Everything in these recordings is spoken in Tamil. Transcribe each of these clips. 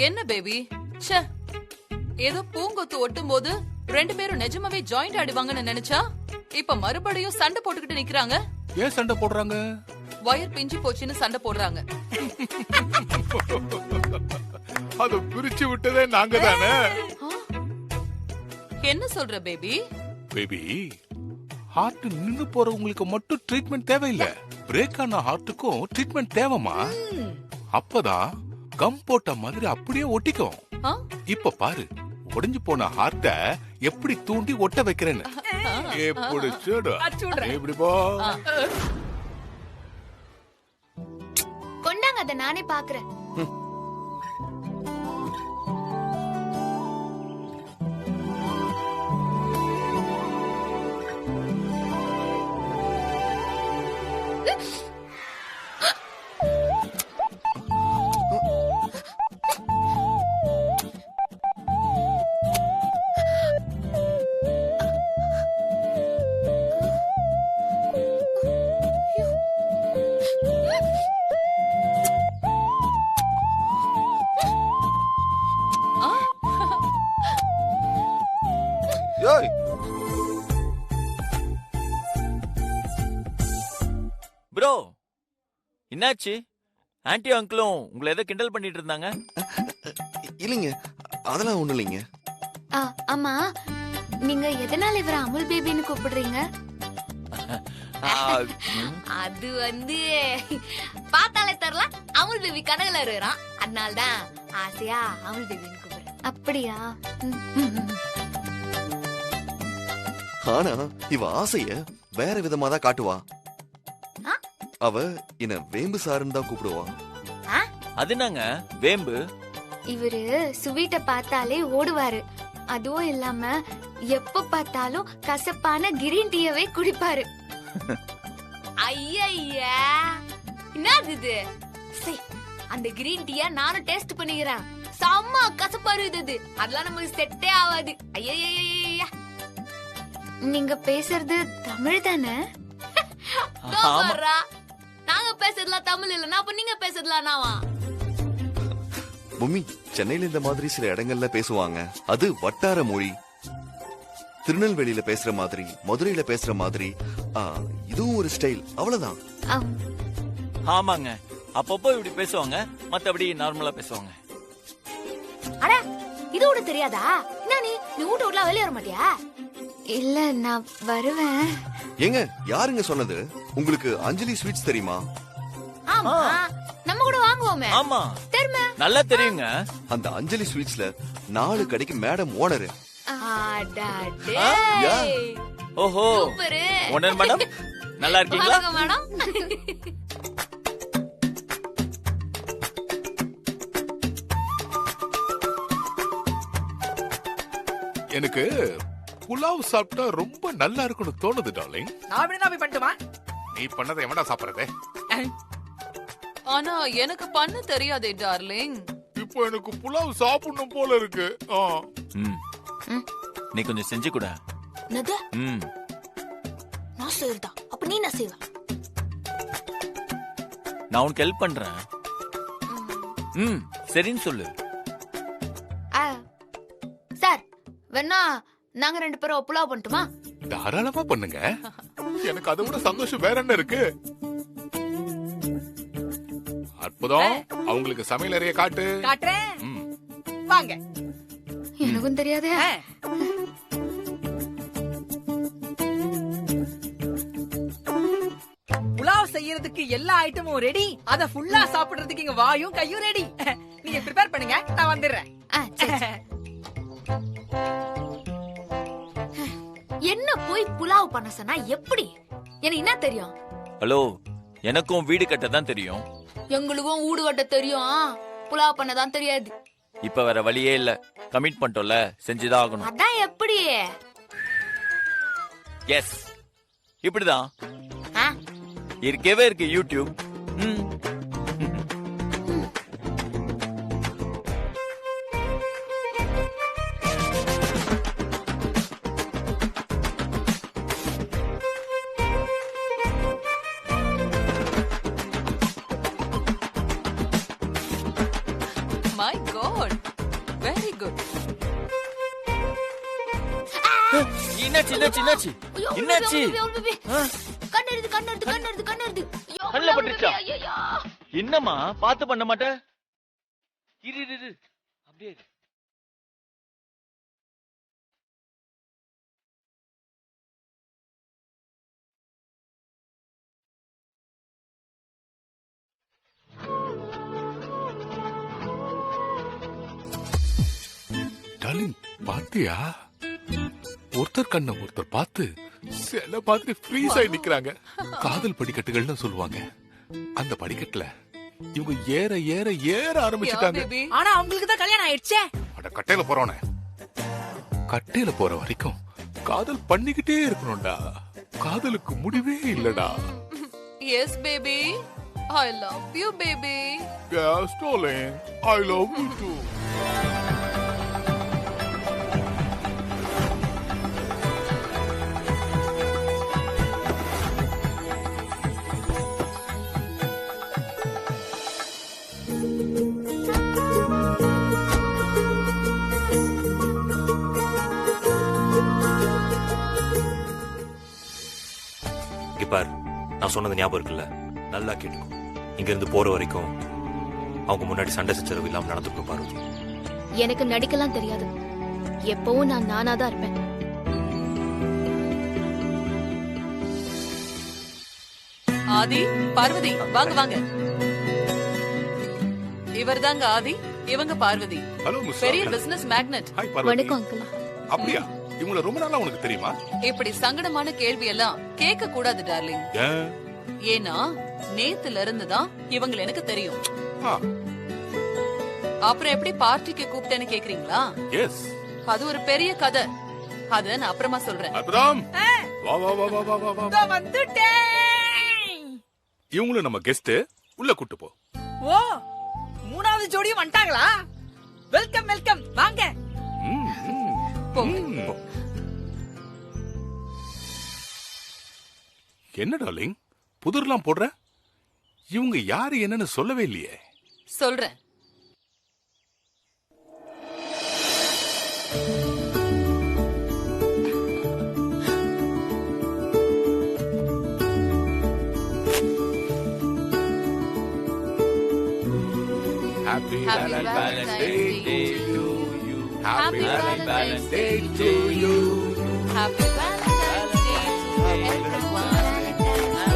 என்ன பேபி? ச்சே, ஏதோ பூங்கொத்து ஒட்டும் போது 2 பேரும் நிஜமாவே ஜாயிண்ட் ஆடுவாங்கன்னு நினைச்சா இப்ப மறுபடியும் சண்டை போட்டுக்கிட்டு நிக்கிறாங்க. ஏன் சண்டை போடுறாங்க? வயர் பிஞ்சு போச்சுன்னு சண்டை போடுறாங்க. அத பிரிச்சு விட்டதே நாங்க தானே. என்ன சொல்ற பேபி? பேபி, ஹார்ட் நின்னு போறவங்களுக்கு மட்டும் ட்ரீட்மெண்ட் தேவையில்லை. பிரேக் ஆன ஹார்ட்டுக்கும் ட்ரீட்மெண்ட் தேவைமா? அப்பதான் கம் போட்ட மாதிரி அப்படியே ஒட்டிக்கும். இப்ப பாரு, உடைஞ்சு போன ஹார்ட்ட எப்படி தூண்டி ஒட்ட வைக்கிறேன்னு. எப்படி எப்படி போ. கொண்டாங்க, அத நானே பாக்குறேன். ப்ரோ, என்னாச்சு? ஆன்டி அங்கிளும் உங்களை ஏதோ கிண்டல் பண்ணிட்டு இருந்தாங்க. இல்லைங்க, அதெல்லாம் ஒண்ணு இல்லைங்க. ஆமா, நீங்க எதனால இவர அமுல் பேபின்னு கூப்பிடுறீங்க? அது பார்த்தாலே தெரியல, அமுல் பேபி கனவுல இருக்கிறான், அதனாலதான் ஆசையா அமுல் பேபின்னு கூப்பிடுறேன். அப்படியா? ஆனா இவ ஆசைய வேற விதமா தான் காட்டுவா. அவ என்ன வேம்பு சாருன்னு தான் கூப்பிடுவா. அது என்னங்க வேம்பு? இவரு சுவீட்ட பார்த்தாலே ஓடுவாரு. அதுவும் இல்லாம எப்ப பார்த்தாலும் கசப்பான கிரீன் டீயவே குடிப்பாரு. ஐயா, என்னது இது? அந்த கிரீன் டீய நானும் டேஸ்ட் பண்ணிக்கிறேன். செம்ம கசப்பாரு இது. அதெல்லாம் நமக்கு செட்டே ஆகாது. ஐயா, நீங்க பேசுறது தமிழ் தானே? நாங்க பேசுறதுலாம் தமிழ் இல்லனா அப்ப நீங்க பேசுறதுலாம் நாவா? பூமி, சென்னையில இந்த மாதிரி சில இடங்கள்ல பேசுவாங்க. அது வட்டார மொழி. திருநெல்வேலியில பேசுற மாதிரி, மதுரையில பேசுற மாதிரி, இதுவும் ஒரு ஸ்டைல், அவ்வளவுதான். ஆமாங்க, அப்பப்போ இப்படி பேசுவாங்க, மத்தபடி நார்மலா பேசுவாங்க. அட, இது கூட தெரியாதா? என்ன நீ வீட்டு விட்ல வெளிய வர மாட்டியா? இல்ல, நான் வருவேன். ஏங்க, யாருங்க சொன்னது? உங்களுக்கு அஞ்சலி ஸ்வீட்ஸ் தெரியுமா? ஆமா, நம்ம கூட வாங்குவோமே. ஆமா, தெரியுமா? நல்லா தெரியுங்க. அந்த அஞ்சலி ஸ்வீட்ஸ்ல 4 கடைக்கு மேடம் ஓனர். ஓஹோ, ஓனர் மேடம், நல்லா இருக்கீங்களா மேடம்? எனக்கு புலாவ் சாப்பிட்டா ரொம்ப நல்லா இருக்குன்னு தோணுது டார்லிங். நான் வேணா போய் பண்ணட்டுமா? நீ பண்ணதை எவனா சாப்பிடுறதே? ஆனா எனக்கு பண்ண தெரியாதே டார்லிங். இப்போ எனக்கு புலாவ் சாப்பிடணும் போல இருக்கு. நீ கொஞ்சம் செஞ்சு கூட. என்னது? நான் செய்றதா? அப்ப நீ என்ன செய்வ? நான் உனக்கு ஹெல்ப் பண்றேன். சரின்னு சொல்லு. சார், வேணா நாங்க 2 பேரும் புலாவ் பண்ணட்டுமா? தாராளமா பண்ணுங்க. எனக்கு அதை விட சந்தோஷம் வேற என்ன இருக்கு? அற்புதம். அவங்களுக்கு சமையல் அறைய காட்டு. காட்டுறேன், வாங்க. எனக்கும் தெரியாதே. புலாவ் செய்யறதுக்கு எல்லா ஐட்டமும் ரெடி. அத ஃபுல்லா சாப்பிடுறதுக்கு இங்க வாயும் கையும் ரெடி. நீங்க ப்ரிப்பேர் பண்ணுங்க, நான் வந்துடுறேன். என்ன போய் புலாவ் பண்ண சொன்னா எப்படி? எனக்கு என்ன தெரியும்? ஹலோ, எனக்கும் வீடு கட்ட தான் தெரியும். எங்களுக்கும் வீடு கட்ட தெரியும், புலாவ் பண்ண தான் தெரியாது. இப்ப வேற வழியே இல்ல, கமிட் பண்ணிட்டோம்ல, செஞ்சுதான் ஆகணும். அதான் எப்படி? எஸ், இப்படிதான். இருக்கவே இருக்கு YouTube. My god, very good. என்னாச்சு என்னாச்சு என்னாச்சு ஐயோ, என்னாச்சு பேபி. கண்ணெடுது. ஐயோ, கண்ணுல பட்டுருச்சா? ஐயையோ. என்னம்மா பார்த்து பண்ண மாட்ட? இரு இரு இரு. அப்படியே இரு. டார்லிங், பாத்தியா? ஒருத்தர் கண்ண ஒருத்தர் பார்த்து சில மாதிரி ஃப்ரீஸ் ஆகி நிக்கிறாங்க. காதல் படிக்கட்டுகள்னு சொல்லுவாங்க. அந்த படிக்கட்டுல இவங்க ஏற ஏற ஏற ஆரம்பிச்சுட்டாங்க. பேபி, ஆனா அவங்களுக்கு தான் கல்யாணம் ஆயிடுச்சே. அட கட்டையில போறவனே, கட்டையில போற வரைக்கும் காதல் பண்ணிக்கிட்டே இருக்கணும்டா. காதலுக்கு முடிவே இல்லடா. Yes baby, I love you baby. Darling, I love you too. இங்க பார், நான் சொன்னது ஞாபகம் இருக்குல்ல? நல்லா கேட்டுக்கோ. இங்க இருந்து போற வரைக்கும் அவங்க முன்னாடி சண்டை சச்சரவு இல்லாம நடந்துக்கணும் பார்வதி. எனக்கு நடிக்கலாம் தெரியாது. எப்பவும் நான் நானா தான் இருப்பேன். ஆதி, பார்வதி, வாங்க வாங்க. இவர்தாங்க ஆதி, இவங்க பார்வதி. Hello miss. பெரிய பிசினஸ் மேக்னெட். ஹாய் பார்வதி. வணக்கம் அங்கிள். அப்படியா? இவங்கள ரொம்ப நாளா உனக்கு தெரியுமா? இப்படி சங்கடமான கேள்வி எல்லாம் கேட்க கூடாது டார்லிங். ஏன்? ஏன்னா நேத்துல இருந்து தான் இவங்களை எனக்கு தெரியும். ஆ, அப்புறம் எப்படி பார்ட்டிக்கு கூப்பிட்டேன்னு கேக்குறீங்களா? எஸ். அது ஒரு பெரிய கதை. அத நான் அப்புறமா சொல்றேன். அப்புறம் வா வா வா வா வா வா வா. இதோ வந்துட்டேன். இவங்களும் நம்ம கெஸ்ட். உள்ள கூட்டு போ. ஓ, மூணாவது ஜோடியும் வந்துட்டாங்களா? வெல்கம் வெல்கம், வாங்க. ம், ம், போங்க. ம். என்ன டார்லிங், புதிர்லாம் போடுற? இவங்க யாரு என்னன்னு சொல்லவே இல்லையே. சொல்றேன். Happy Happy Valentine's Valentine's Day Day to you. Happy Valentine's Day to you. Happy Valentine's Day to everyone.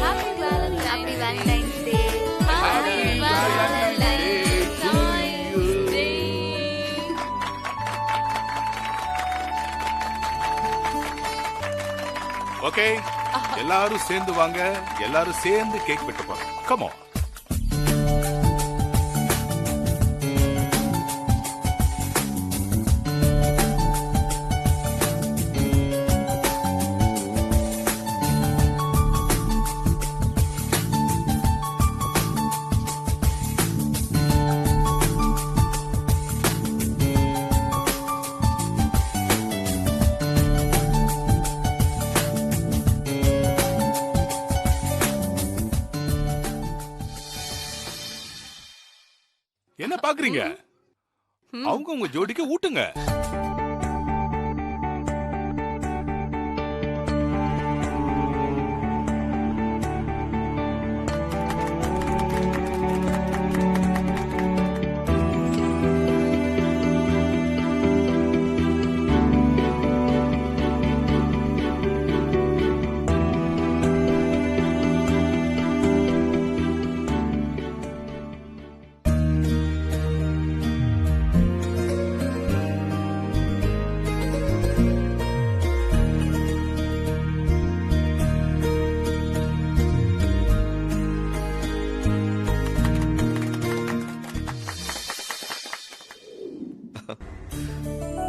Happy Valentine's Day. Happy Valentine's Day. Okay, எல்லாரும் சேர்ந்து வாங்க. எல்லாரும் சேர்ந்து கேக் வெட்ட போறோம். Come on. என்ன பாக்குறீங்க? அவங்க உங்க ஜோடிக்கு ஊட்டுங்க.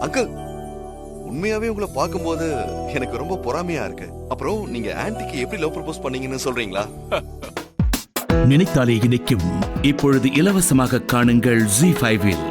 அங்கிள், உண்மையாவே உங்களை பார்க்கும்போது எனக்கு ரொம்ப பொறாமையா இருக்கு. அப்புறம் நீங்க ஆன்ட்டிக்கு எப்படி லவ் ப்ரப்போஸ் பண்ணீங்கன்னு சொல்றீங்களா? நினைத்தாலே இணைக்கும் இப்பொழுது இலவசமாக காணுங்கள் Zee5 இல்.